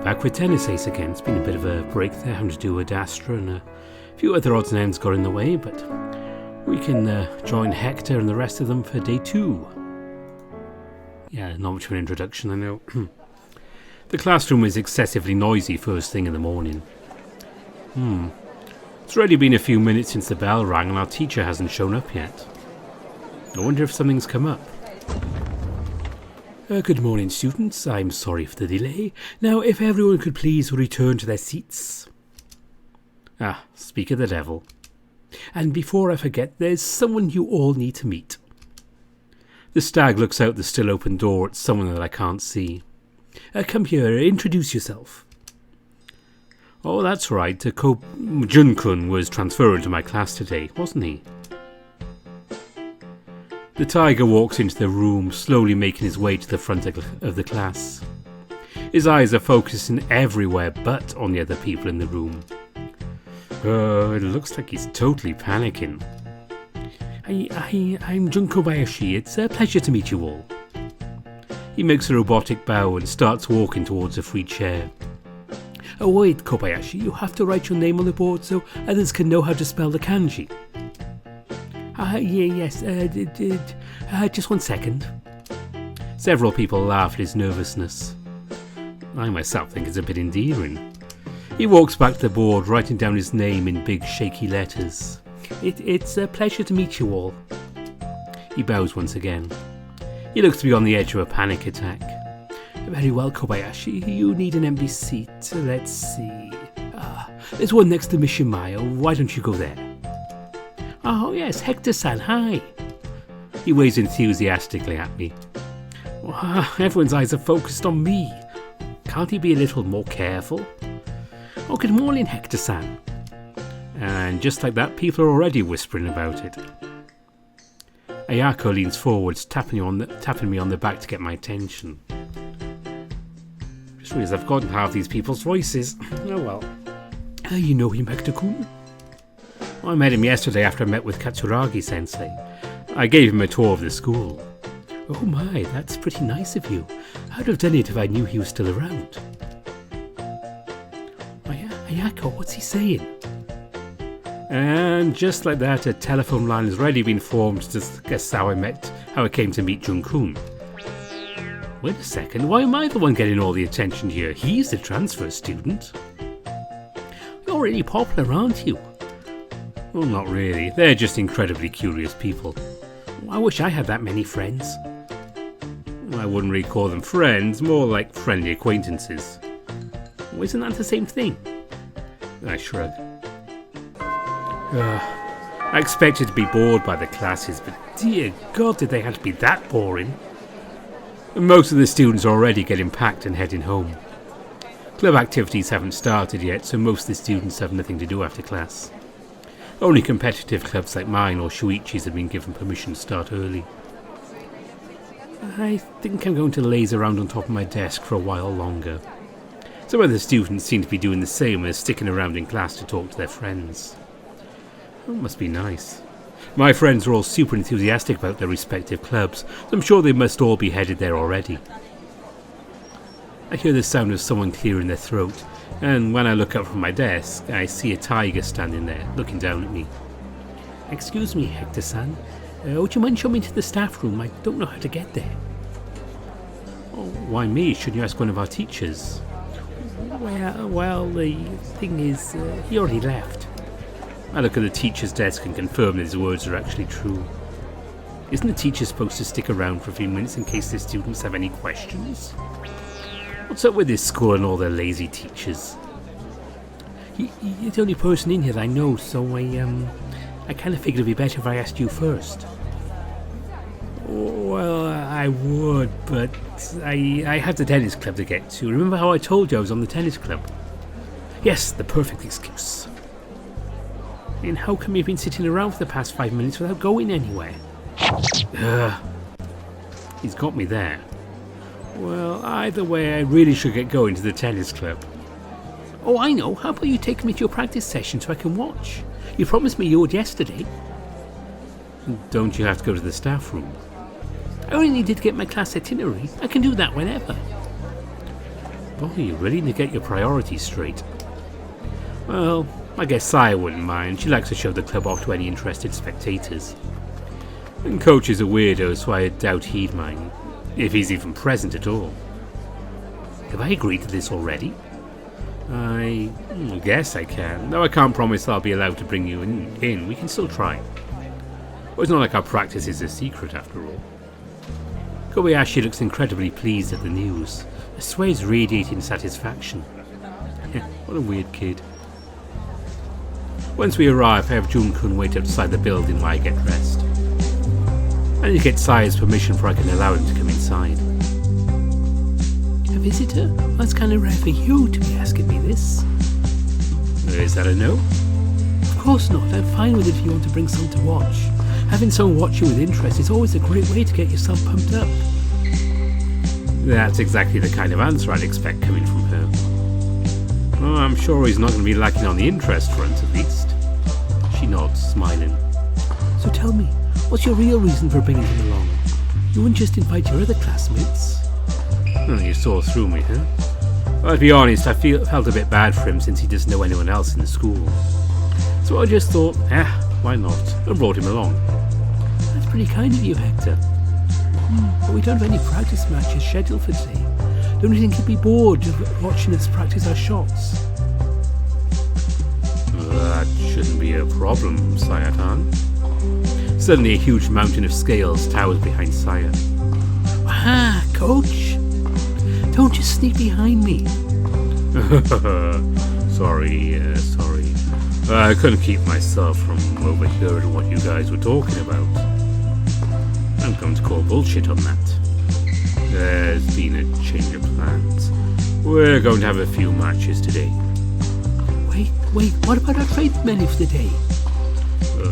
Back with tennis ace again. It's been a bit of a break there, having to do with Astra and a few other odds and ends got in the way, but we can join Hector and the rest of them for day 2. Yeah, not much of an introduction, I know. The classroom is excessively noisy first thing in the morning. It's already been a few minutes since the bell rang and our teacher hasn't shown up yet. I wonder if something's come up. Good morning, students. I'm sorry for the delay. Now, if everyone could please return to their seats. Speak of the devil. And before I forget, there's someone you all need to meet. The stag looks out the still open door at someone that I can't see. Come here, introduce yourself. Oh, that's right. Jun-kun was transferred to my class today, wasn't he? The tiger walks into the room, slowly making his way to the front of the class. His eyes are focusing everywhere but on the other people in the room. It looks like he's totally panicking. I'm Jun Kobayashi. It's a pleasure to meet you all. He makes a robotic bow and starts walking towards a free chair. Oh wait, Kobayashi, you have to write your name on the board so others can know how to spell the kanji. Yes, just 1 second. Several people laugh at his nervousness. I myself think it's a bit endearing. He walks back to the board, writing down his name in big shaky letters. It's a pleasure to meet you all. He bows once again. He looks to be on the edge of a panic attack. Very well, Kobayashi, you need an empty seat. Let's see. There's one next to Mishimaya. Why don't you go there? Oh yes, Hector-san, hi. He waves enthusiastically at me. Everyone's eyes are focused on me. Can't he be a little more careful? Oh, good morning, Hector-san. And just like that, people are already whispering about it. Ayako leans forwards, tapping me on the back to get my attention. Just realised I've forgotten half these people's voices. Oh well. You know him, Hector-kun? I met him yesterday after I met with Katsuragi-sensei. I gave him a tour of the school. Oh my, that's pretty nice of you. I'd have done it if I knew he was still around. Ayako, what's he saying? And just like that, a telephone line has already been formed to guess how I came to meet Jun-kun. Wait a second, why am I the one getting all the attention here? He's the transfer student. You're really popular, aren't you? Well, not really. They're just incredibly curious people. I wish I had that many friends. I wouldn't really call them friends, more like friendly acquaintances. Well, isn't that the same thing? I shrug. I expected to be bored by the classes, but dear God, did they have to be that boring? Most of the students are already getting packed and heading home. Club activities haven't started yet, so most of the students have nothing to do after class. Only competitive clubs like mine or Shuichi's have been given permission to start early. I think I'm going to laze around on top of my desk for a while longer. Some of the students seem to be doing the same as sticking around in class to talk to their friends. It must be nice. My friends are all super enthusiastic about their respective clubs, so I'm sure they must all be headed there already. I hear the sound of someone clearing their throat, and when I look up from my desk, I see a tiger standing there, looking down at me. Excuse me, Hector-san. Would you mind showing me to the staff room? I don't know how to get there. Oh, why me? Shouldn't you ask one of our teachers? Well, the thing is, he already left. I look at the teacher's desk and confirm that his words are actually true. Isn't the teacher supposed to stick around for a few minutes in case the students have any questions? What's up with this school and all their lazy teachers? You're the only person in here that I know, so I kind of figured it'd be better if I asked you first. Well, I would, but I have the tennis club to get to. Remember how I told you I was on the tennis club? Yes, the perfect excuse. And how come you've been sitting around for the past 5 minutes without going anywhere? He's got me there. Well, either way, I really should get going to the tennis club. Oh, I know. How about you take me to your practice session so I can watch? You promised me you would yesterday. Don't you have to go to the staff room? I only needed to get my class itinerary. I can do that whenever. Boy, you really need to get your priorities straight. Well, I guess Saya wouldn't mind. She likes to show the club off to any interested spectators. And Coach is a weirdo, so I doubt he'd mind, if he's even present at all. Have I agreed to this already? I guess I can, though I can't promise I'll be allowed to bring you in. We can still try. Well, it's not like our practice is a secret after all. Kobayashi looks incredibly pleased at the news. I swear he's radiating satisfaction. What a weird kid. Once we arrive, I have Jun-kun wait outside the building while I get dressed. I need to get Saya's permission before I can allow him to come inside. A visitor? Well, it's kind of rare for you to be asking me this. Is that a no? Of course not. I'm fine with it if you want to bring someone to watch. Having someone watch you with interest is always a great way to get yourself pumped up. That's exactly the kind of answer I'd expect coming from her. Oh, I'm sure he's not going to be lacking on the interest front, at least. She nods, smiling. So tell me, what's your real reason for bringing him along? You wouldn't just invite your other classmates? Oh, you saw through me, huh? Well, to be honest, I felt a bit bad for him since he doesn't know anyone else in the school. So I just thought, why not? And brought him along. That's pretty kind of you, Hector. But we don't have any practice matches scheduled for today. Don't you think he'd be bored of watching us practice our shots? That shouldn't be a problem, Saya-tan. Suddenly a huge mountain of scales towers behind Saya. Ah, Coach! Don't just sneak behind me. Sorry. I couldn't keep myself from overhearing what you guys were talking about. I'm going to call bullshit on that. There's been a change of plans. We're going to have a few matches today. Wait, what about our training menu for the day?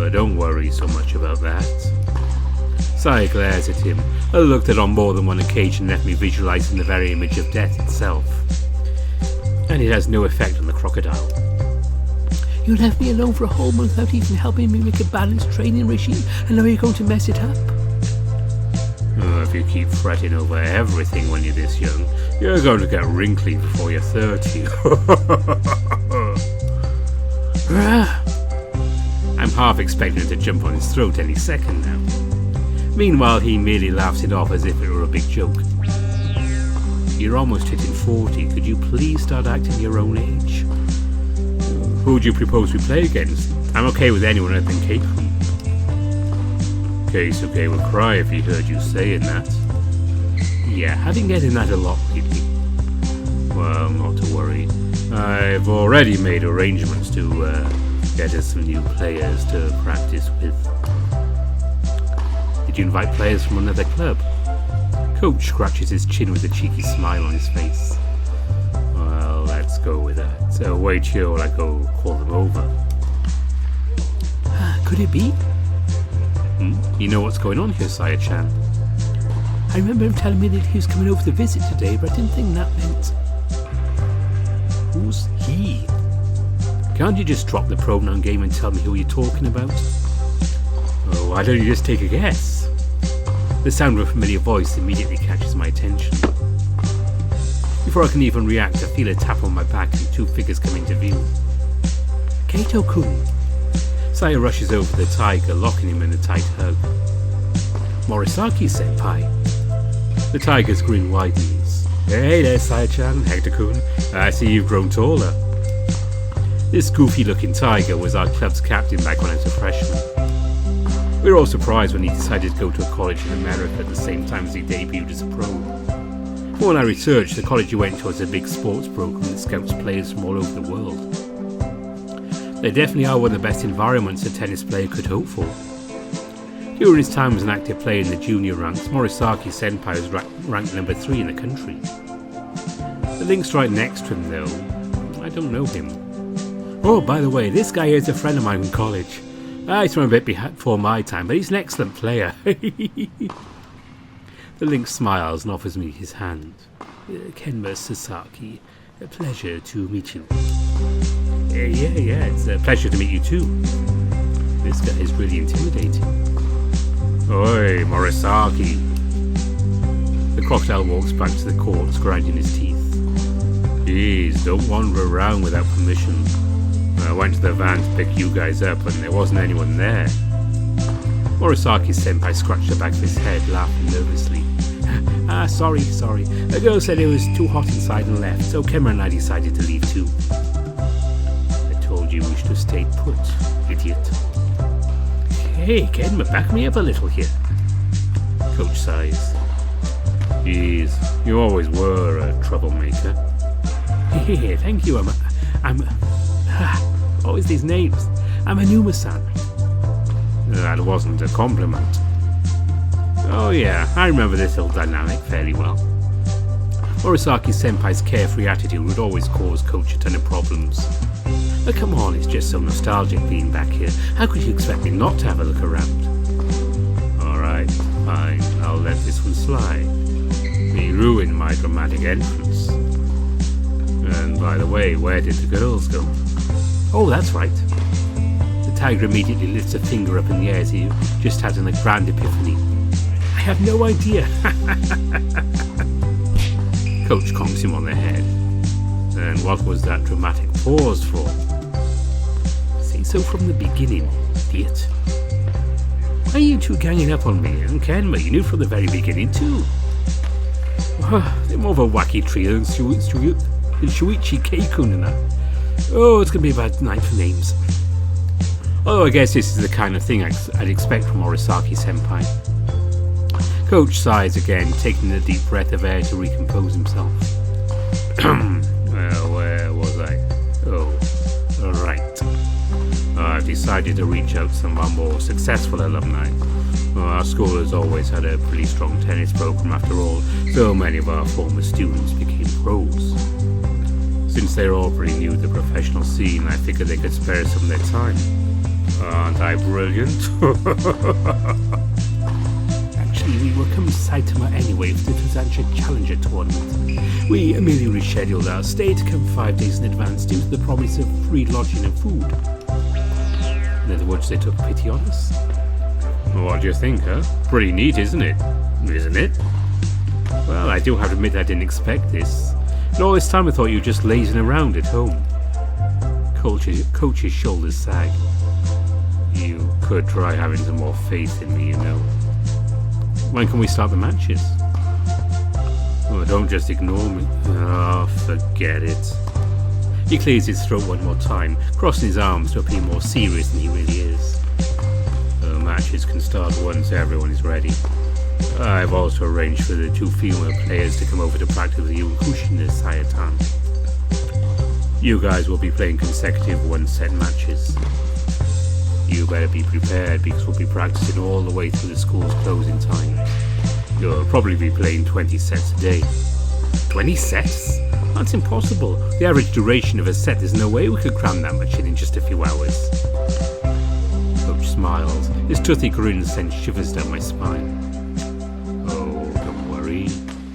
Don't worry so much about that. Saya glares at him, a look that on more than one occasion left me visualizing the very image of death itself. And it has no effect on the crocodile. You left me alone for a whole month without even helping me make a balanced training regime, and now you're going to mess it up? If you keep fretting over everything when you're this young, you're going to get wrinkly before you're 30. I'm half expecting him to jump on his throat any second now. Meanwhile, he merely laughs it off as if it were a big joke. You're almost hitting 40. Could you please start acting your own age? Who would you propose we play against? I'm okay with anyone other than Keisuke. Keisuke would cry if he heard you saying that. Yeah, I've been getting that a lot lately. Well, not to worry. I've already made arrangements to get us some new players to practice with. Did you invite players from another club? Coach scratches his chin with a cheeky smile on his face. Well, let's go with that. So wait here while I go call them over. Could it be? You know what's going on here, Saya-chan? I remember him telling me that he was coming over to visit today, but I didn't think that meant... Who's he? Can't you just drop the pronoun game and tell me who you're talking about? Oh, why don't you just take a guess? The sound of a familiar voice immediately catches my attention. Before I can even react, I feel a tap on my back and two figures come into view. Kaito-kun. Saya rushes over the tiger, locking him in a tight hug. Morisaki-senpai. The tiger's grin widens. Hey there, Saya-chan, Hector-kun. I see you've grown taller. This goofy-looking tiger was our club's captain back when I was a freshman. We were all surprised when he decided to go to a college in America at the same time as he debuted as a pro. When I researched, the college he went to was a big sports program that scouts players from all over the world. They definitely are one of the best environments a tennis player could hope for. During his time as an active player in the junior ranks, Morisaki-senpai was ranked number 3 in the country. The link's right next to him though. I don't know him. Oh, by the way, this guy is a friend of mine from college. He's from a bit before my time, but he's an excellent player. The link smiles and offers me his hand. Kenma Sasaki, a pleasure to meet you. Yeah, it's a pleasure to meet you too. This guy is really intimidating. Oi, Morisaki. The crocodile walks back to the court, grinding his teeth. Please, don't wander around without permission. I went to the van to pick you guys up and there wasn't anyone there. Morisaki-senpai scratched the back of his head, laughing nervously. Sorry. The girl said it was too hot inside and left, so Kemmer and I decided to leave too. I told you we should have stayed put, idiot. Hey, Kenma, back me up a little here. Coach sighs. Jeez, you always were a troublemaker. Hey, thank you. Always these names. I'm Anuma-san. That wasn't a compliment. Oh yeah, I remember this little dynamic fairly well. Morisaki-senpai's carefree attitude would always cause Coach a ton of problems. But come on, it's just so nostalgic being back here. How could you expect me not to have a look around? Alright, fine, I'll let this one slide. He ruined my dramatic entrance. And by the way, where did the girls go? Oh, that's right. The tiger immediately lifts a finger up in the air as he just had a grand epiphany. I have no idea. Coach conks him on the head. And what was that dramatic pause for? Say so from the beginning, idiot. Why are you two ganging up on me? And Kenma, you knew from the very beginning too. They're more of a wacky trio than Shuichi, Keikun and that. Oh, it's going to be a bad night for names. Although I guess this is the kind of thing I'd expect from Morisaki-senpai. Coach sighs again, taking a deep breath of air to recompose himself. Where was I? Oh, right. I've decided to reach out to some of our more successful alumni. Our school has always had a pretty strong tennis program after all, so many of our former students became pros. Since they're all pretty new to the professional scene, I figured they could spare some of their time. Aren't I brilliant? Actually, we were coming to Saitama anyway for the Tuzancha Challenger tournament. We merely rescheduled our stay to come 5 days in advance due to the promise of free lodging and food. In other words, they took pity on us. What do you think, huh? Pretty neat, isn't it? Isn't it? Well, I do have to admit I didn't expect this. And all this time I thought you were just lazing around at home. Coach's shoulders sag. You could try having some more faith in me, you know. When can we start the matches? Oh, don't just ignore me. Oh, forget it. He clears his throat one more time, crossing his arms to appear more serious than he really is. The matches can start once everyone is ready. I've also arranged for the 2 female players to come over to practice with you and Kushina Sayatan. You guys will be playing consecutive 1-set matches. You better be prepared because we'll be practicing all the way through the school's closing time. You'll probably be playing 20 sets a day. 20 sets? That's impossible. The average duration of a set, there's no way we could cram that much in just a few hours. Coach smiles. His toothy grin sends shivers down my spine. Oh, don't worry.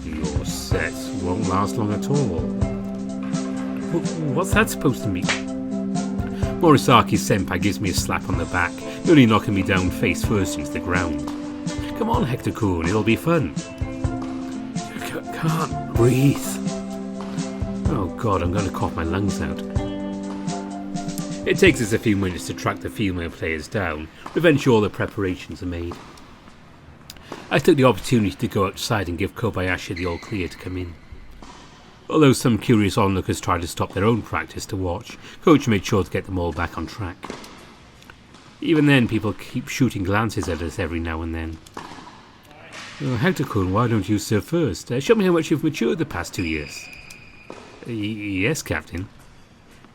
Your sets won't last long at all. What's that supposed to mean? Morisaki-senpai gives me a slap on the back, nearly knocking me down face first into the ground. Come on, Hector-kun, it'll be fun. Can't breathe. Oh god, I'm going to cough my lungs out. It takes us a few minutes to track the female players down, but eventually all the preparations are made. I took the opportunity to go outside and give Kobayashi the all clear to come in. Although some curious onlookers tried to stop their own practice to watch, Coach made sure to get them all back on track. Even then, people keep shooting glances at us every now and then. Oh, Hector-kun, why don't you serve first? Show me how much you've matured the past 2 years. Yes, Captain.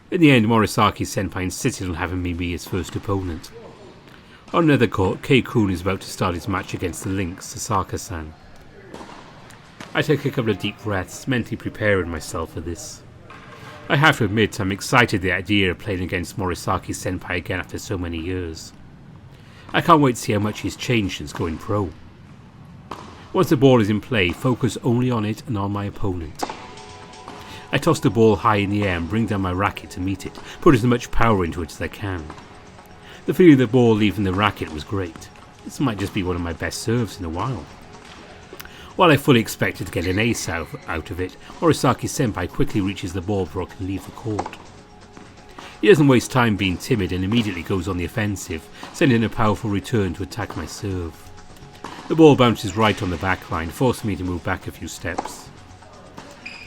In the end, Morisaki-senpai insisted on having me be his first opponent. On another court, Kei-kun is about to start his match against the Lynx, Sasaka-san. I took a couple of deep breaths, mentally preparing myself for this. I have to admit, I'm excited at the idea of playing against Morisaki-senpai again after so many years. I can't wait to see how much he's changed since going pro. Once the ball is in play, focus only on it and on my opponent. I toss the ball high in the air and bring down my racket to meet it, put as much power into it as I can. The feeling of the ball leaving the racket was great. This might just be one of my best serves in a while. While I fully expected to get an ace out of it, Morisaki-senpai quickly reaches the ball before I can leave the court. He doesn't waste time being timid and immediately goes on the offensive, sending a powerful return to attack my serve. The ball bounces right on the back line, forcing me to move back a few steps.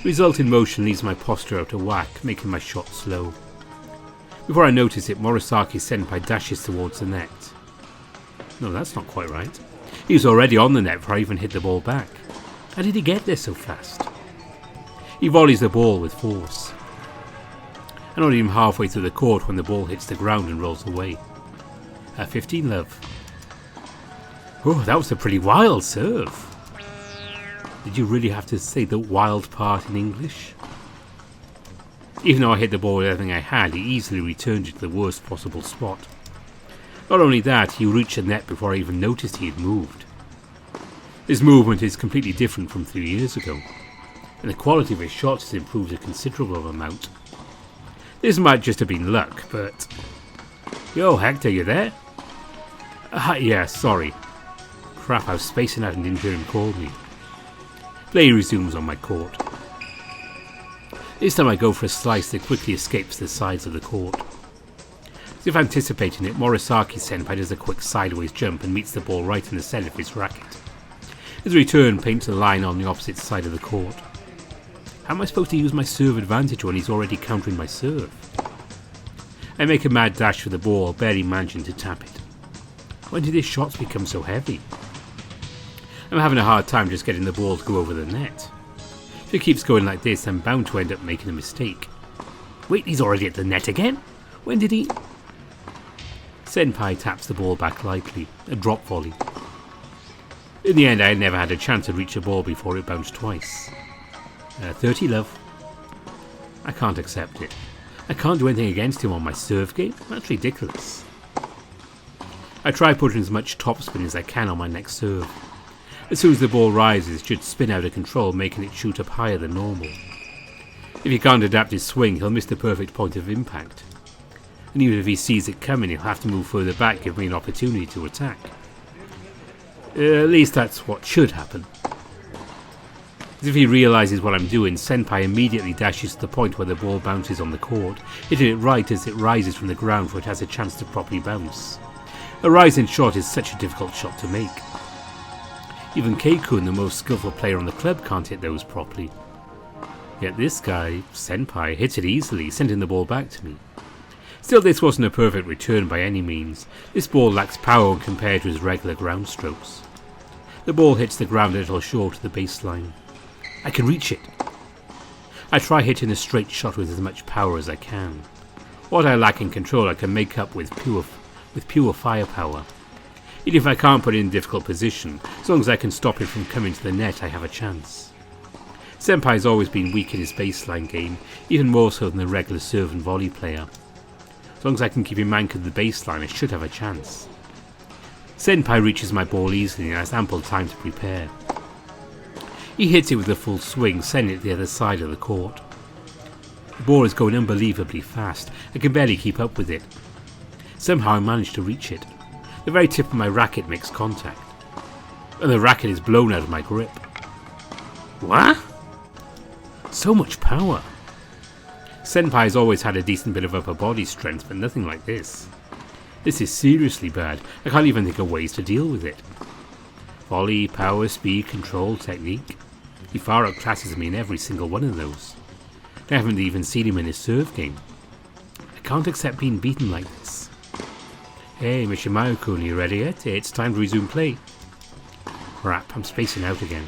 The resulting motion leaves my posture out of whack, making my shot slow. Before I notice it, Morisaki-senpai dashes towards the net. No, that's not quite right. He was already on the net before I even hit the ball back. How did he get there so fast? He volleys the ball with force. I'm not even halfway through the court when the ball hits the ground and rolls away. 15 love. Oh, that was a pretty wild serve. Did you really have to say the wild part in English? Even though I hit the ball with everything I had, he easily returned it to the worst possible spot. Not only that, he reached the net before I even noticed he had moved. His movement is completely different from 3 years ago, and the quality of his shots has improved a considerable amount. This might just have been luck, but... Yo, Hector, you there? Yeah, sorry. Crap, I was spacing out and didn't hear him call me. Play resumes on my court. This time I go for a slice that quickly escapes the sides of the court. As if anticipating it, Morisaki-senpai does a quick sideways jump and meets the ball right in the centre of his racket. His return paints a line on the opposite side of the court. How am I supposed to use my serve advantage when he's already countering my serve? I make a mad dash for the ball, barely managing to tap it. When did his shots become so heavy? I'm having a hard time just getting the ball to go over the net. If it keeps going like this, I'm bound to end up making a mistake. Wait, he's already at the net again? When did he... Senpai taps the ball back lightly, a drop volley. In the end, I had never had a chance to reach the ball before it bounced twice. 30 love. I can't accept it. I can't do anything against him on my serve game? That's ridiculous. I try putting as much topspin as I can on my next serve. As soon as the ball rises, it should spin out of control, making it shoot up higher than normal. If he can't adapt his swing, he'll miss the perfect point of impact. And even if he sees it coming, he'll have to move further back, giving me an opportunity to attack. At least that's what should happen. As if he realises what I'm doing, Senpai immediately dashes to the point where the ball bounces on the court, hitting it right as it rises from the ground for it has a chance to properly bounce. A rising shot is such a difficult shot to make. Even Keisuke, the most skillful player on the club, can't hit those properly. Yet this guy, Senpai, hits it easily, sending the ball back to me. Still, this wasn't a perfect return by any means. This ball lacks power when compared to his regular ground strokes. The ball hits the ground a little short of the baseline. I can reach it. I try hitting a straight shot with as much power as I can. What I lack in control I can make up with pure firepower. Even if I can't put it in a difficult position, as long as I can stop it from coming to the net, I have a chance. Senpai's always been weak in his baseline game, even more so than the regular serve and volley player. As long as I can keep him anchored to the baseline, I should have a chance. Senpai reaches my ball easily and has ample time to prepare. He hits it with a full swing, sending it to the other side of the court. The ball is going unbelievably fast. I can barely keep up with it. Somehow I manage to reach it. The very tip of my racket makes contact, and the racket is blown out of my grip. What? So much power. Senpai's always had a decent bit of upper body strength, but nothing like this. This is seriously bad. I can't even think of ways to deal with it. Volley, power, speed, control, technique. He far outclasses me in every single one of those. I haven't even seen him in his serve game. I can't accept being beaten like this. Hey, Mishimaru-kun, you ready yet? It's time to resume play. Crap, I'm spacing out again.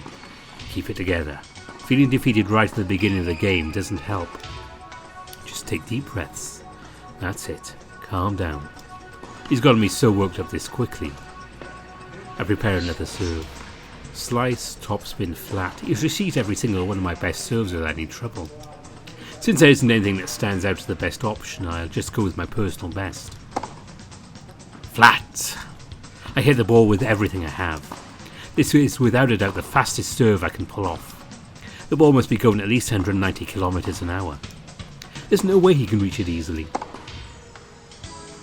Keep it together. Feeling defeated right at the beginning of the game doesn't help. Just take deep breaths. That's it. Calm down. He's gotten me so worked up this quickly. I prepare another serve. Slice, topspin, flat. He's received every single one of my best serves without any trouble. Since there isn't anything that stands out as the best option, I'll just go with my personal best. Flat! I hit the ball with everything I have. This is without a doubt the fastest serve I can pull off. The ball must be going at least 190 kilometers an hour. There's no way he can reach it easily.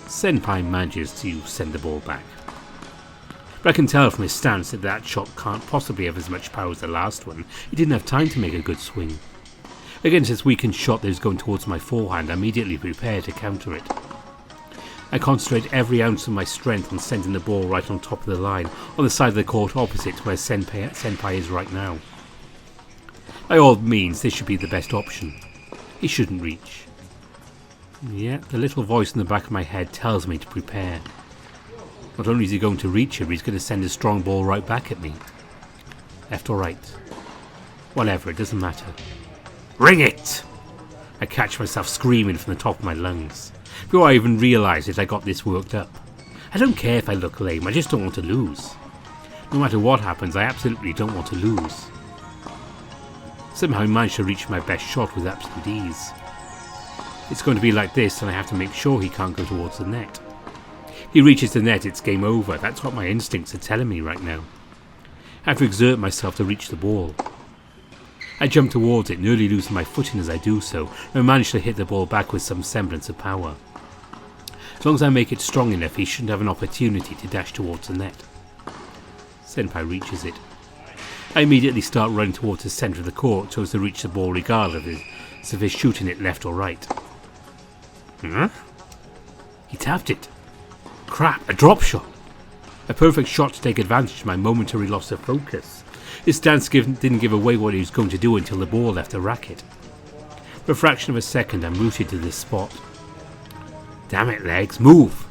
Senpai manages to send the ball back. But I can tell from his stance that that shot can't possibly have as much power as the last one. He didn't have time to make a good swing. Against this weakened shot that was going towards my forehand, I immediately prepared to counter it. I concentrate every ounce of my strength on sending the ball right on top of the line, on the side of the court opposite to where Senpai is right now. By all means, this should be the best option. He shouldn't reach. Yet, the little voice in the back of my head tells me to prepare. Not only is he going to reach it, but he's going to send a strong ball right back at me. Left or right. Whatever, it doesn't matter. Ring it! I catch myself screaming from the top of my lungs. Before I even realise it, I got this worked up. I don't care if I look lame, I just don't want to lose. No matter what happens, I absolutely don't want to lose. Somehow I managed to reach my best shot with absolute ease. It's going to be like this, and I have to make sure he can't go towards the net. If he reaches the net, it's game over. That's what my instincts are telling me right now. I have to exert myself to reach the ball. I jump towards it, nearly losing my footing as I do so, and manage to hit the ball back with some semblance of power. As long as I make it strong enough, he shouldn't have an opportunity to dash towards the net. Senpai reaches it. I immediately start running towards the centre of the court so as to reach the ball regardless of his shooting it left or right. Huh? He tapped it. Crap, a drop shot. A perfect shot to take advantage of my momentary loss of focus. His stance didn't give away what he was going to do until the ball left the racket. For a fraction of a second, I'm rooted to this spot. Damn it, legs, move!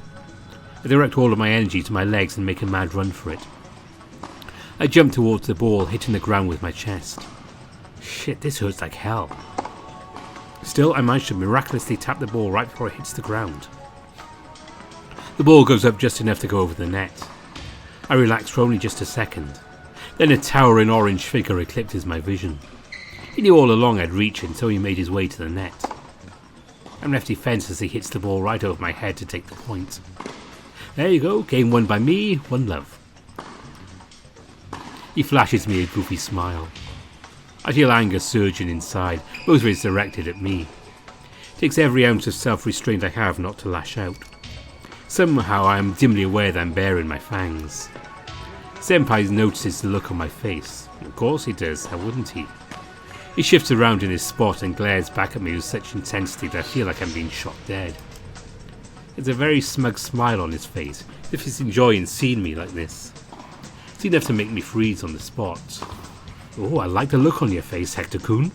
I direct all of my energy to my legs and make a mad run for it. I jump towards the ball, hitting the ground with my chest. Shit, this hurts like hell. Still, I manage to miraculously tap the ball right before it hits the ground. The ball goes up just enough to go over the net. I relax for only just a second. Then a towering orange figure eclipses my vision. He knew all along I'd reach it, so he made his way to the net. I'm left defense as he hits the ball right over my head to take the point. There you go, game won by me, one love. He flashes me a goofy smile. I feel anger surging inside, most of it directed at me. It takes every ounce of self-restraint I have not to lash out. Somehow I am dimly aware that I'm baring my fangs. Senpai notices the look on my face. Of course he does, how wouldn't he? He shifts around in his spot and glares back at me with such intensity that I feel like I'm being shot dead. There's a very smug smile on his face, as if he's enjoying seeing me like this. It's enough to make me freeze on the spot. Oh, I like the look on your face, Hector-kun.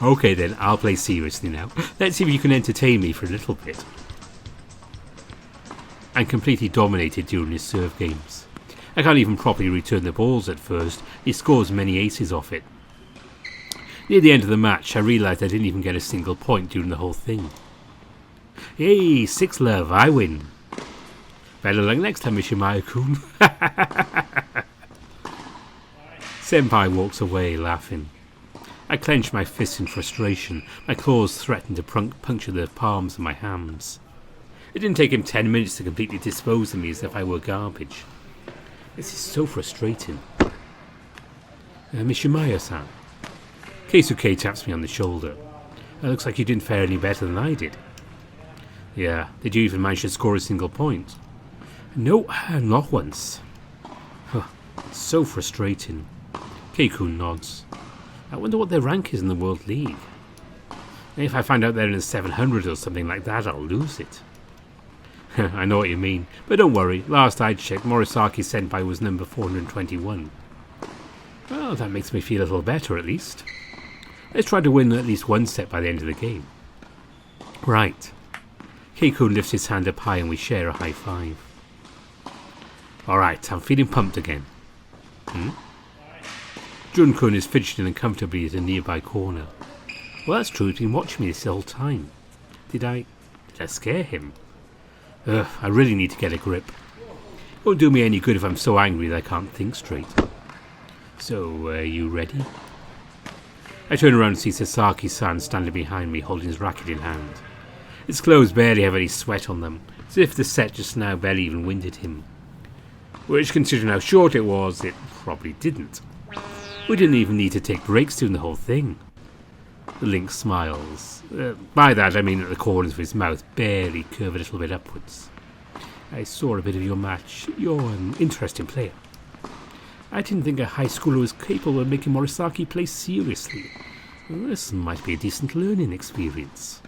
Okay then, I'll play seriously now. Let's see if you can entertain me for a little bit. I'm completely dominated during his serve games. I can't even properly return the balls at first. He scores many aces off it. Near the end of the match, I realised I didn't even get a single point during the whole thing. Hey, 6 love, I win. Better luck next time, Mishimaya-kun. Senpai walks away, laughing. I clench my fists in frustration. My claws threaten to puncture the palms of my hands. It didn't take him 10 minutes to completely dispose of me as if I were garbage. This is so frustrating. Mishimaya-san. Keisuke taps me on the shoulder. It looks like you didn't fare any better than I did. Yeah, did you even manage to score a single point? No, not once. Huh, so frustrating. Keikun nods. I wonder what their rank is in the World League. If I find out they're in the 700 or something like that, I'll lose it. I know what you mean, but don't worry, last I checked, Morisaki Senpai was number 421. Well, that makes me feel a little better at least. Let's try to win at least one set by the end of the game. Right. Keikun lifts his hand up high and we share a high five. Alright, I'm feeling pumped again. Jun-kun is fidgeting uncomfortably at a nearby corner. Well, that's true, he's been watching me this whole time. Did I scare him? I really need to get a grip. It won't do me any good if I'm so angry that I can't think straight. So, you ready? I turn around and see Sasaki-san standing behind me holding his racket in hand. His clothes barely have any sweat on them, as if the set just now barely even winded him. Which, considering how short it was, it probably didn't. We didn't even need to take breaks during the whole thing. The Link smiles. By that I mean that the corners of his mouth barely curve a little bit upwards. I saw a bit of your match. You're an interesting player. I didn't think a high schooler was capable of making Morisaki play seriously. This might be a decent learning experience.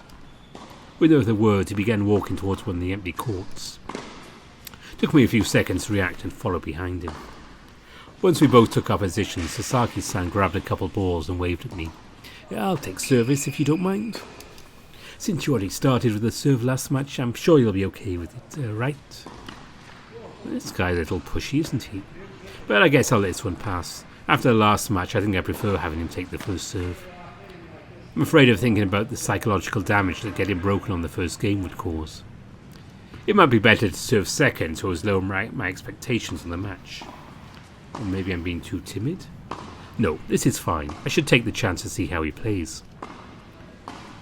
With no other words, he began walking towards one of the empty courts. Took me a few seconds to react and follow behind him. Once we both took our positions, Sasaki-san grabbed a couple balls and waved at me. I'll take service if you don't mind. Since you already started with the serve last match, I'm sure you'll be okay with it, right? This guy's a little pushy, isn't he? But I guess I'll let this one pass. After the last match, I think I prefer having him take the first serve. I'm afraid of thinking about the psychological damage that getting broken on the first game would cause. It might be better to serve second so as lower my expectations on the match. Or maybe I'm being too timid? No, this is fine. I should take the chance to see how he plays.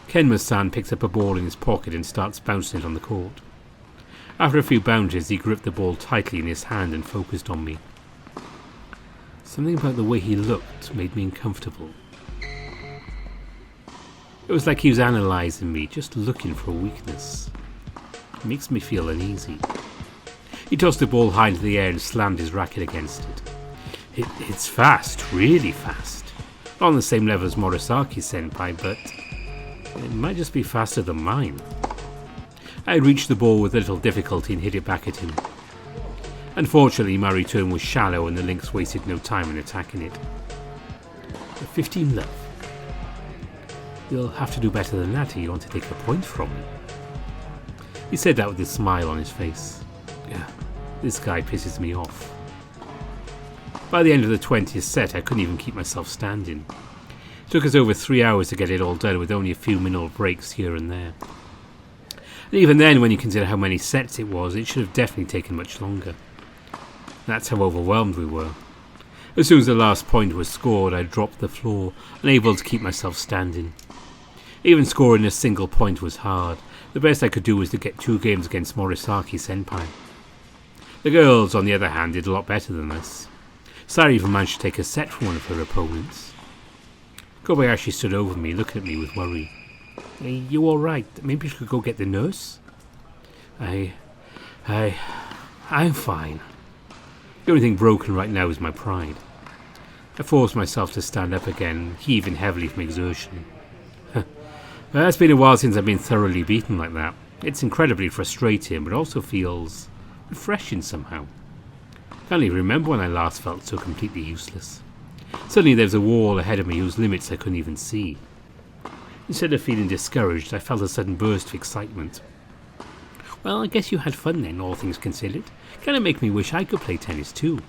Kenma-san picks up a ball in his pocket and starts bouncing it on the court. After a few bounces, he gripped the ball tightly in his hand and focused on me. Something about the way he looked made me uncomfortable. It was like he was analysing me, just looking for a weakness. It makes me feel uneasy. He tossed the ball high into the air and slammed his racket against it. It's fast, really fast. Not on the same level as Morisaki-senpai, but it might just be faster than mine. I reached the ball with little difficulty and hit it back at him. Unfortunately, my return was shallow and the Lynx wasted no time in attacking it. 15 love. You'll have to do better than that if you want to take a point from me. He said that with a smile on his face. Yeah, this guy pisses me off. By the end of the 20th set, I couldn't even keep myself standing. It took us over 3 hours to get it all done with only a few minimal breaks here and there. And even then, when you consider how many sets it was, it should have definitely taken much longer. That's how overwhelmed we were. As soon as the last point was scored, I dropped to the floor, unable to keep myself standing. Even scoring a single point was hard. The best I could do was to get 2 games against Morisaki-senpai. The girls, on the other hand, did a lot better than us. Sari even managed to take a set from one of her opponents. Kobayashi stood over me, looking at me with worry. Are you alright? Maybe you should go get the nurse? I'm fine. The only thing broken right now is my pride. I forced myself to stand up again, heaving heavily from exertion. Well, it's been a while since I've been thoroughly beaten like that. It's incredibly frustrating, but also feels refreshing somehow. I can't even remember when I last felt so completely useless. Suddenly there was a wall ahead of me whose limits I couldn't even see. Instead of feeling discouraged, I felt a sudden burst of excitement. Well, I guess you had fun then, all things considered. Kinda make me wish I could play tennis too.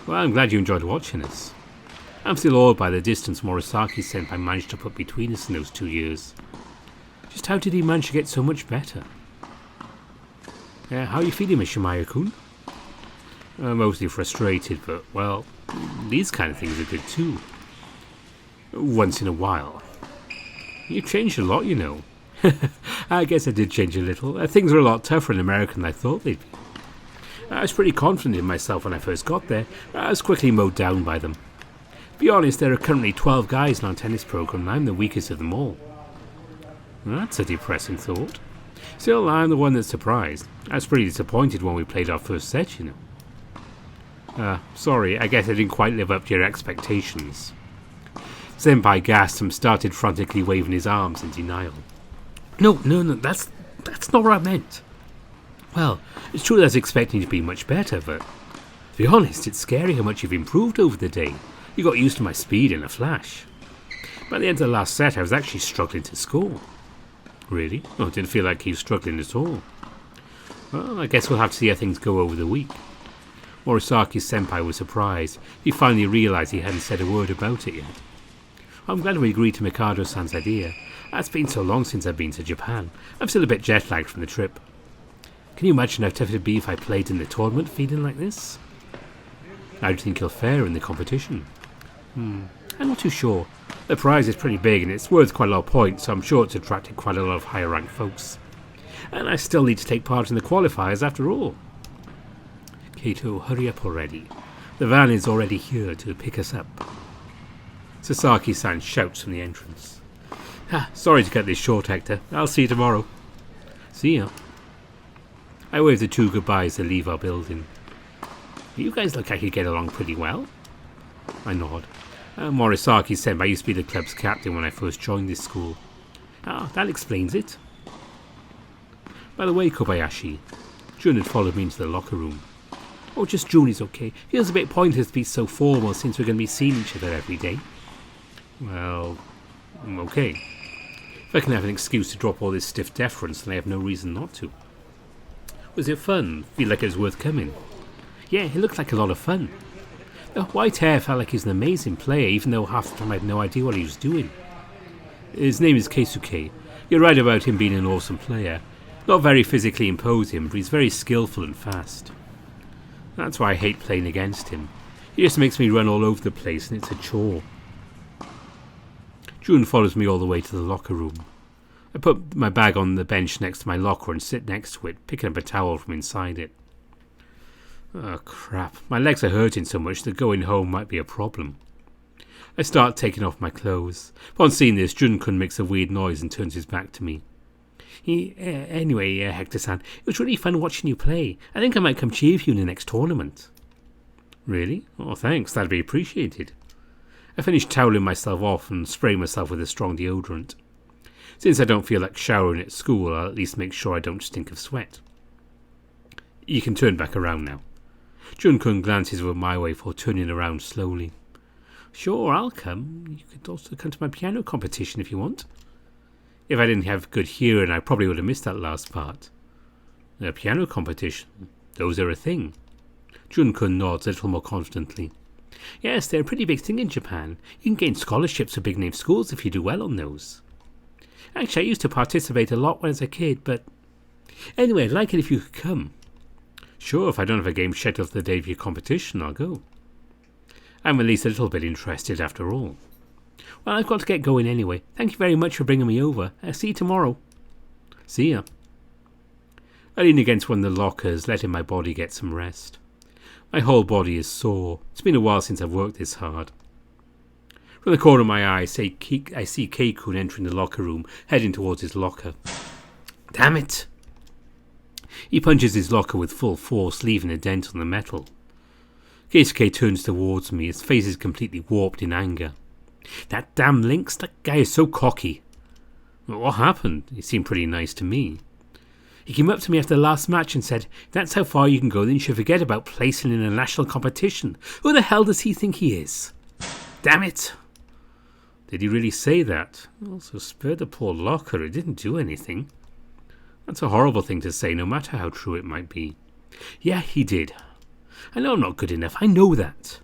Well, I'm glad you enjoyed watching us. I'm still awed by the distance Morisaki-senpai managed to put between us in those 2 years. Just how did he manage to get so much better? How are you feeling, Miss Shimaya-kun? Mostly frustrated, but, well, these kind of things are good too. Once in a while. You've changed a lot, you know. I guess I did change a little. Things were a lot tougher in America than I thought they'd be. I was pretty confident in myself when I first got there. I was quickly mowed down by them. To be honest, there are currently 12 guys in our tennis program and I'm the weakest of them all. That's a depressing thought. Still, I'm the one that's surprised. I was pretty disappointed when we played our first set, you know. Sorry, I guess I didn't quite live up to your expectations. Senpai gasped and started frantically waving his arms in denial. No, that's not what I meant. Well, it's true that I was expecting you to be much better, but to be honest, it's scary how much you've improved over the day. You got used to my speed in a flash. By the end of the last set, I was actually struggling to score. Really? Oh, it didn't feel like he was struggling at all. Well, I guess we'll have to see how things go over the week. Morisaki-senpai was surprised. He finally realised he hadn't said a word about it yet. I'm glad we agreed to Mikado-san's idea. It's been so long since I've been to Japan. I'm still a bit jet-lagged from the trip. Can you imagine how tough it would be if I played in the tournament feeling like this? How do you think you'll fare in the competition? I'm not too sure. The prize is pretty big and it's worth quite a lot of points, so I'm sure it's attracted quite a lot of higher-ranked folks. And I still need to take part in the qualifiers after all. Kato, hurry up already. The van is already here to pick us up. Sasaki-san shouts from the entrance. Sorry to cut this short, Hector. I'll see you tomorrow. See ya. I wave the two goodbyes to leave our building. You guys look like you get along pretty well. I nod. Morisaki said I used to be the club's captain when I first joined this school. Ah, that explains it. By the way, Kobayashi, Jun had followed me into the locker room. Oh, just Jun is okay. Feels a bit pointless to be so formal since we're going to be seeing each other every day. Well, okay. If I can have an excuse to drop all this stiff deference, then I have no reason not to. Was it fun? Feel like it was worth coming? Yeah, it looked like a lot of fun. The white hair felt like he's an amazing player, even though half the time I had no idea what he was doing. His name is Keisuke. You're right about him being an awesome player. Not very physically imposing, but he's very skillful and fast. That's why I hate playing against him. He just makes me run all over the place, and it's a chore. Jun follows me all the way to the locker room. I put my bag on the bench next to my locker and sit next to it, picking up a towel from inside it. Oh, crap. My legs are hurting so much that going home might be a problem. I start taking off my clothes. Upon seeing this, Jun-kun makes a weird noise and turns his back to me. Anyway, Hector-san, it was really fun watching you play. I think I might come cheer for you in the next tournament. Really? Oh, thanks. That'd be appreciated. I finish toweling myself off and spray myself with a strong deodorant. Since I don't feel like showering at school, I'll at least make sure I don't stink of sweat. You can turn back around now. Jun-kun glances over my way before turning around slowly. Sure, I'll come. You could also come to my piano competition if you want. If I didn't have good hearing, I probably would have missed that last part. A piano competition? Those are a thing. Jun-kun nods a little more confidently. Yes, they're a pretty big thing in Japan. You can gain scholarships for big-name schools if you do well on those. Actually, I used to participate a lot when I was a kid, but... Anyway, I'd like it if you could come. Sure, if I don't have a game scheduled for the day of your competition, I'll go. I'm at least a little bit interested after all. Well, I've got to get going anyway. Thank you very much for bringing me over. I'll see you tomorrow. See ya. I lean against one of the lockers, letting my body get some rest. My whole body is sore. It's been a while since I've worked this hard. From the corner of my eye, I see Keikun entering the locker room, heading towards his locker. Damn it! He punches his locker with full force, leaving a dent on the metal. Keisuke turns towards me, his face is completely warped in anger. That damn Lynx, that guy is so cocky. What happened? He seemed pretty nice to me. He came up to me after the last match and said, if that's how far you can go, then you should forget about placing in a national competition. Who the hell does he think he is? Damn it! Did he really say that? Also spared the poor locker, it didn't do anything. That's a horrible thing to say, no matter how true it might be. Yeah, he did. I know I'm not good enough, I know that.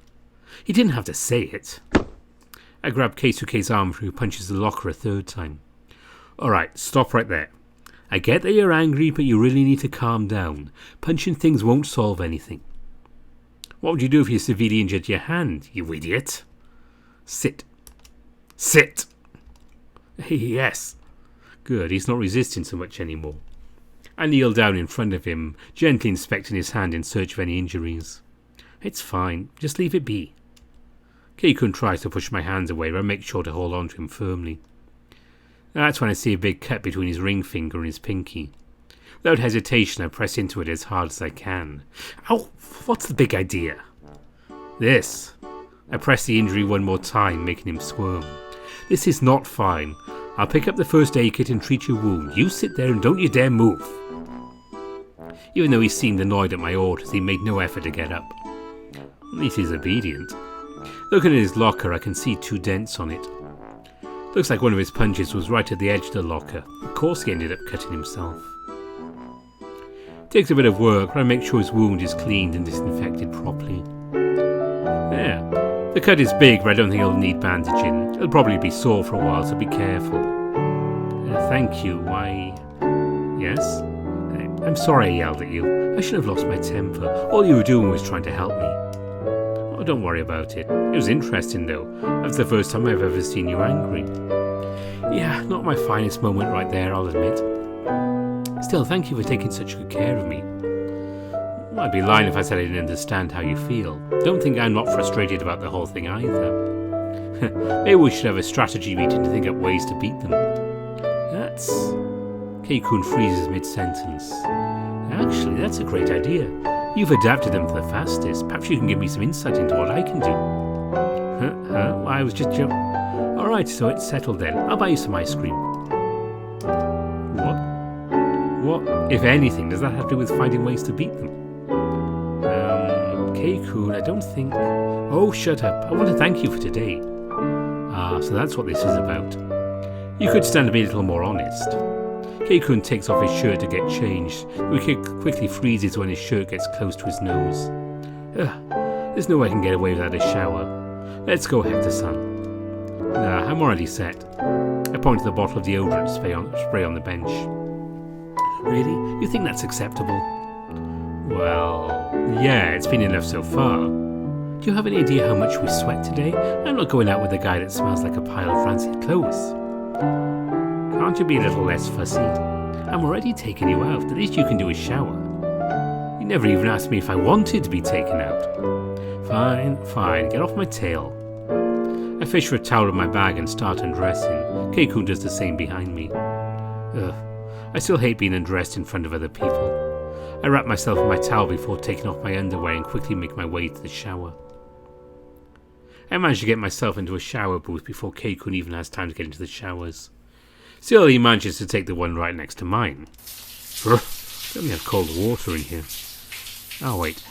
He didn't have to say it. I grab Keisuke's arm, who punches the locker a third time. Alright, stop right there. I get that you're angry, but you really need to calm down. Punching things won't solve anything. What would you do if you severely injured your hand, you idiot? Sit. Sit! Yes. Good, he's not resisting so much anymore. I kneel down in front of him, gently inspecting his hand in search of any injuries. It's fine, just leave it be. Keikun tries to push my hands away, but I make sure to hold on to him firmly. That's when I see a big cut between his ring finger and his pinky. Without hesitation, I press into it as hard as I can. Ow! What's the big idea? This. I press the injury one more time, making him squirm. This is not fine. I'll pick up the first aid kit and treat your wound. You sit there and don't you dare move. Even though he seemed annoyed at my orders, he made no effort to get up. At least he's obedient. Looking at his locker, I can see 2 dents on it. Looks like one of his punches was right at the edge of the locker. Of course he ended up cutting himself. Takes a bit of work, but I make sure his wound is cleaned and disinfected properly. There. The cut is big, but I don't think it'll need bandaging. It'll probably be sore for a while, so be careful. Thank you. Yes? I'm sorry I yelled at you. I should have lost my temper. All you were doing was trying to help me. Oh, don't worry about it. It was interesting, though. That's the first time I've ever seen you angry. Yeah, not my finest moment right there, I'll admit. Still, thank you for taking such good care of me. I'd be lying if I said I didn't understand how you feel. Don't think I'm not frustrated about the whole thing either. Maybe we should have a strategy meeting to think up ways to beat them. Keikun freezes mid-sentence. Actually, that's a great idea. You've adapted them for the fastest. Perhaps you can give me some insight into what I can do. Well, I was just joking. Alright, so it's settled then. I'll buy you some ice cream. What, if anything, does that have to do with finding ways to beat them? Keikun, I don't think... Oh, shut up. I want to thank you for today. Ah, so that's what this is about. You could stand to be a little more honest. Keikun takes off his shirt to get changed. He quickly freezes when his shirt gets close to his nose. There's no way I can get away without a shower. Let's go, Hector-san. Nah, I'm already set. I point to the bottle of deodorant spray on the bench. Really? You think that's acceptable? Well, yeah, it's been enough so far. Do you have any idea how much we sweat today? I'm not going out with a guy that smells like a pile of rancid clothes. Can't you be a little less fussy? I'm already taking you out. The least you can do is shower. You never even asked me if I wanted to be taken out. Fine, get off my tail. I fish for a towel in my bag and start undressing. Keikun does the same behind me. I still hate being undressed in front of other people. I wrap myself in my towel before taking off my underwear and quickly make my way to the shower. I manage to get myself into a shower booth before Keikun even has time to get into the showers. Still, he manages to take the one right next to mine. Only have cold water in here. Oh, wait.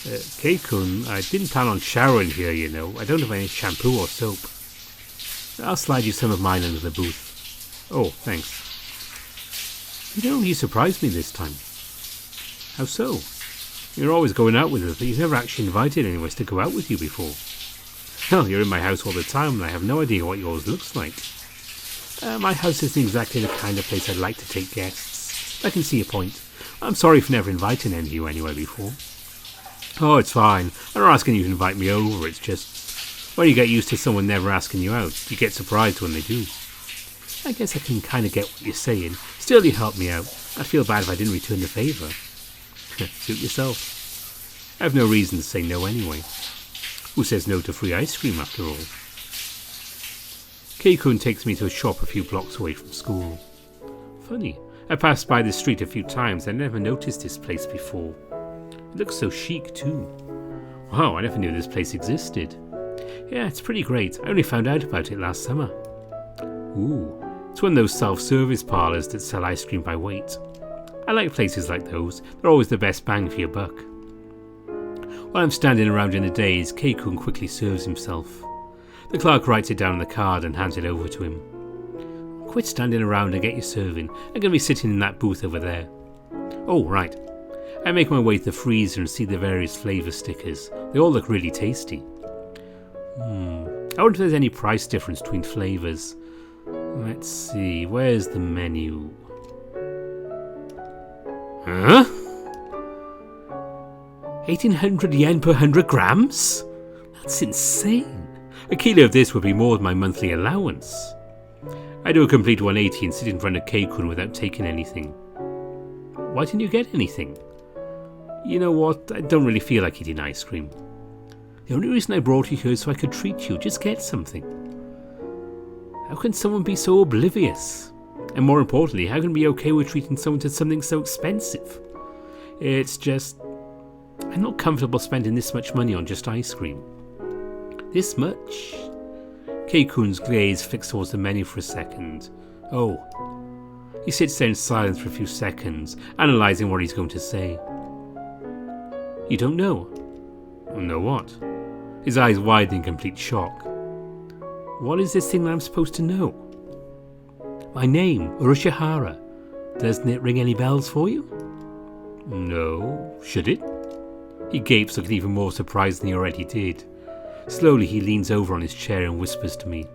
Keikun, I didn't plan on showering here, you know. I don't have any shampoo or soap. I'll slide you some of mine under the booth. Oh, thanks. You know, you surprised me this time. How so? You're always going out with us, but you've never actually invited anyone to go out with you before. Hell, you're in my house all the time, and I have no idea what yours looks like. My house isn't exactly the kind of place I'd like to take guests. I can see your point. I'm sorry for never inviting any of you anywhere before. Oh, it's fine. I'm not asking you to invite me over, it's just... when you get used to someone never asking you out, you get surprised when they do. I guess I can kind of get what you're saying. Still, you helped me out. I'd feel bad if I didn't return the favour. Suit yourself. I have no reason to say no anyway. Who says no to free ice cream after all? Keikun takes me to a shop a few blocks away from school. Funny, I passed by this street a few times and never noticed this place before. It looks so chic too. Wow, I never knew this place existed. Yeah, it's pretty great. I only found out about it last summer. Ooh, it's one of those self-service parlours that sell ice cream by weight. I like places like those. They're always the best bang for your buck. While I'm standing around in the daze, Keikun quickly serves himself. The clerk writes it down on the card and hands it over to him. Quit standing around and get your serving. I'm going to be sitting in that booth over there. Oh, right. I make my way to the freezer and see the various flavour stickers. They all look really tasty. I wonder if there's any price difference between flavours. Let's see, where's the menu? Huh? 1800 yen per 100 grams? That's insane. A kilo of this would be more than my monthly allowance. I do a complete 180 and sit in front of Keikun without taking anything. Why didn't you get anything? You know what, I don't really feel like eating ice cream. The only reason I brought you here is so I could treat you. Just get something. How can someone be so oblivious? And more importantly, how can it be okay with treating someone to something so expensive? It's just... I'm not comfortable spending this much money on just ice cream. This much? Keikun's gaze fixed towards the menu for a second. Oh. He sits there in silence for a few seconds, analysing what he's going to say. You don't know? Know what? His eyes widen in complete shock. What is this thing that I'm supposed to know? My name, Urushihara. Doesn't it ring any bells for you? No. Should it? He gapes, looking even more surprised than he already did. Slowly he leans over on his chair and whispers to me.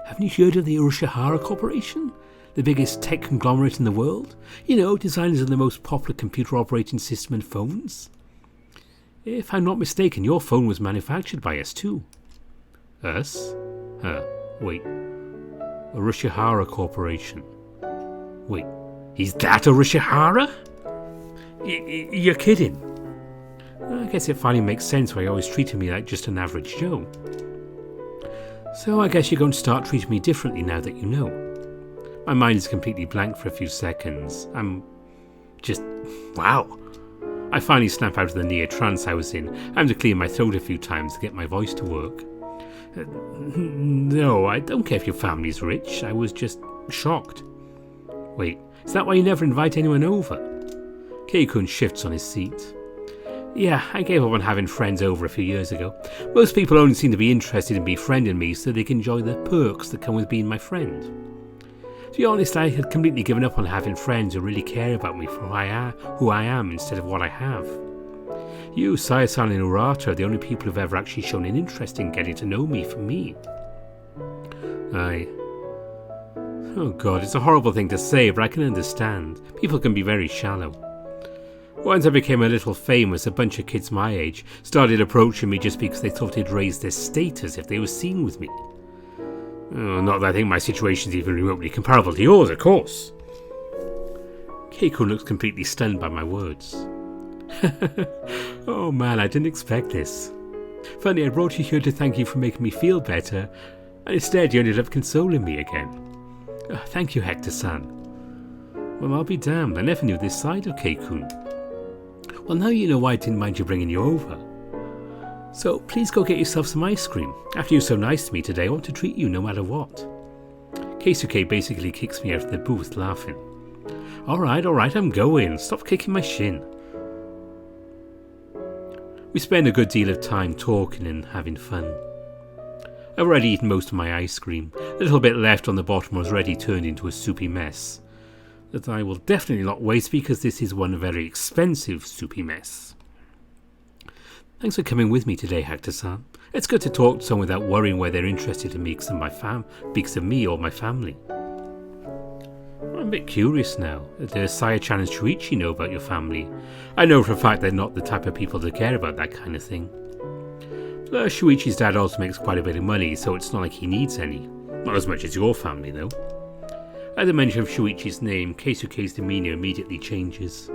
Haven't you heard of the Urushihara Corporation? The biggest tech conglomerate in the world? You know, designers of the most popular computer operating system and phones? If I'm not mistaken, your phone was manufactured by us too. Us? Wait. Urushihara Corporation. Wait, he's that Urushihara? You're kidding. I guess it finally makes sense why he always treated me like just an average Joe. So I guess you're going to start treating me differently now that you know. My mind is completely blank for a few seconds. I'm Just, wow. I finally snap out of the near trance I was in, having to clear my throat a few times to get my voice to work. No, I don't care if your family's rich. I was just shocked. Wait, is that why you never invite anyone over? Keikun shifts on his seat. Yeah, I gave up on having friends over a few years ago. Most people only seem to be interested in befriending me so they can enjoy the perks that come with being my friend. To be honest, I had completely given up on having friends who really care about me for who I am instead of what I have. You, Saya-san and Urata are the only people who've ever actually shown an interest in getting to know me for me. Oh god, it's a horrible thing to say, but I can understand. People can be very shallow. Once I became a little famous, a bunch of kids my age started approaching me just because they thought it'd raise their status if they were seen with me. Not that I think my situation's even remotely comparable to yours, of course. Keiko looks completely stunned by my words. Oh man, I didn't expect this. Funny, I brought you here to thank you for making me feel better, and instead you ended up consoling me again. Thank you, Hector-san. Well, I'll be damned, I never knew this side of Keikun. Well, now you know why I didn't mind you bringing you over. So, please go get yourself some ice cream. After you're so nice to me today, I want to treat you no matter what. Keisuke basically kicks me out of the booth, laughing. Alright, I'm going. Stop kicking my shin. We spend a good deal of time talking and having fun. I've already eaten most of my ice cream. The little bit left on the bottom was already turned into a soupy mess that I will definitely not waste because this is one very expensive soupy mess. Thanks for coming with me today, Hector-san. It's good to talk to someone without worrying whether they're interested in me because of me or my family. I'm a bit curious now. Does Saya-chan and Shuichi know about your family? I know for a fact they're not the type of people that care about that kind of thing. Shuichi's dad also makes quite a bit of money, so it's not like he needs any. Not as much as your family, though. At the mention of Shuichi's name, Keisuke's demeanour immediately changes.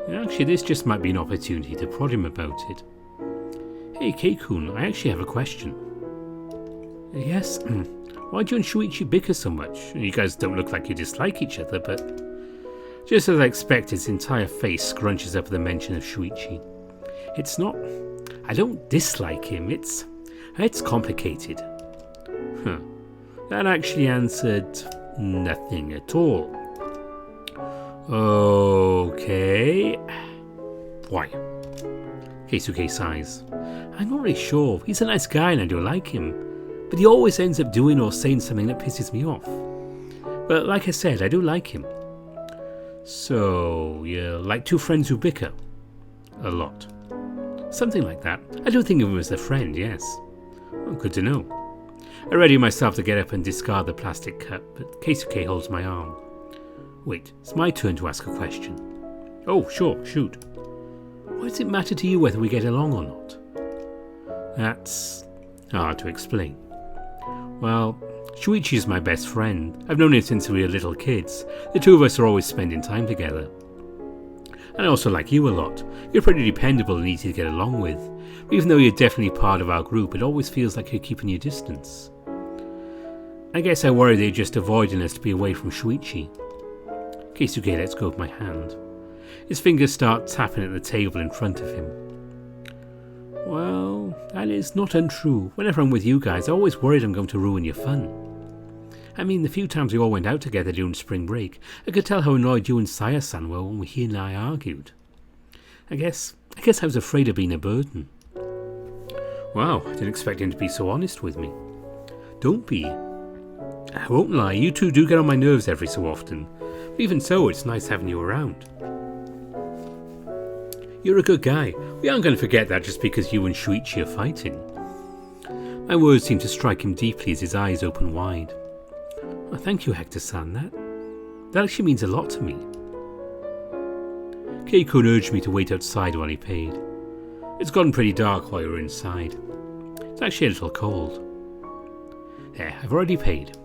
Actually, this just might be an opportunity to prod him about it. Hey, Keikun, I actually have a question. Yes? Why do you and Shuichi bicker so much? You guys don't look like you dislike each other, but... Just as I expected, his entire face scrunches up at the mention of Shuichi. It's not... I don't dislike him, it's complicated. That actually answered nothing at all. Okay. Why? Keisuke sighs. I'm not really sure. He's a nice guy and I do like him, but he always ends up doing or saying something that pisses me off. But like I said, I do like him. So, you're like two friends who bicker? A lot. Something like that. I do think of him as a friend, yes. Well, good to know. I ready myself to get up and discard the plastic cup, but Keisuke holds my arm. Wait, it's my turn to ask a question. Oh, sure, shoot. Why does it matter to you whether we get along or not? That's hard to explain. Well, Shuichi is my best friend. I've known him since we were little kids. The two of us are always spending time together. And I also like you a lot. You're pretty dependable and easy to get along with. Even though you're definitely part of our group, it always feels like you're keeping your distance. I guess I worry they're just avoiding us to be away from Shuichi. Keisuke lets go of my hand. His fingers start tapping at the table in front of him. Well, that is not untrue. Whenever I'm with you guys, I always worried I'm going to ruin your fun. I mean, the few times we all went out together during spring break, I could tell how annoyed you and Saya-san were when he and I argued. I guess I was afraid of being a burden. Wow, I didn't expect him to be so honest with me. Don't be. I won't lie, you two do get on my nerves every so often. But even so, it's nice having you around. You're a good guy. We aren't going to forget that just because you and Shuichi are fighting. My words seem to strike him deeply as his eyes open wide. Well, thank you, Hector-san. That actually means a lot to me. Keiko urged me to wait outside while he paid. It's gotten pretty dark while you're inside. It's actually a little cold. There, I've already paid.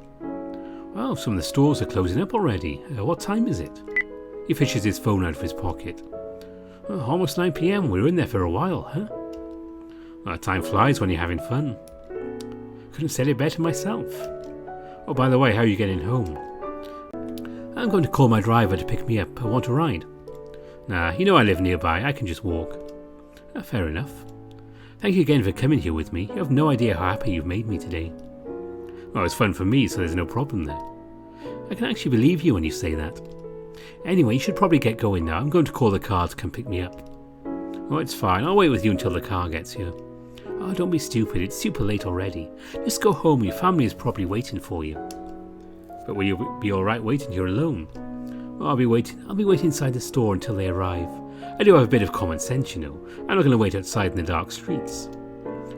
Well, some of the stores are closing up already. What time is it? He fishes his phone out of his pocket. Almost 9 PM. We were in there for a while, huh? Well, time flies when you're having fun. Couldn't have said it better myself. Oh, by the way, how are you getting home? I'm going to call my driver to pick me up. I want a ride. Nah, you know I live nearby. I can just walk. Fair enough. Thank you again for coming here with me. You have no idea how happy you've made me today. Well, it's fun for me, so there's no problem there. I can actually believe you when you say that. Anyway, you should probably get going now. I'm going to call the car to come pick me up. Oh, it's fine. I'll wait with you until the car gets here. Oh, don't be stupid. It's super late already. Just go home. Your family is probably waiting for you. But will you be alright waiting here alone? Well, I'll be waiting inside the store until they arrive. I do have a bit of common sense, you know. I'm not going to wait outside in the dark streets.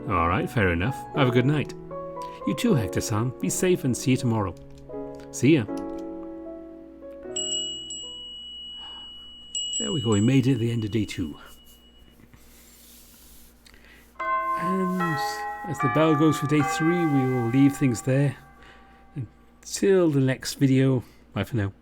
Alright, fair enough. Have a good night. You too, Hector-san. Be safe and see you tomorrow. See ya. There we go, we made it at the end of day 2. And as the bell goes for day 3, we will leave things there. Until the next video, bye for now.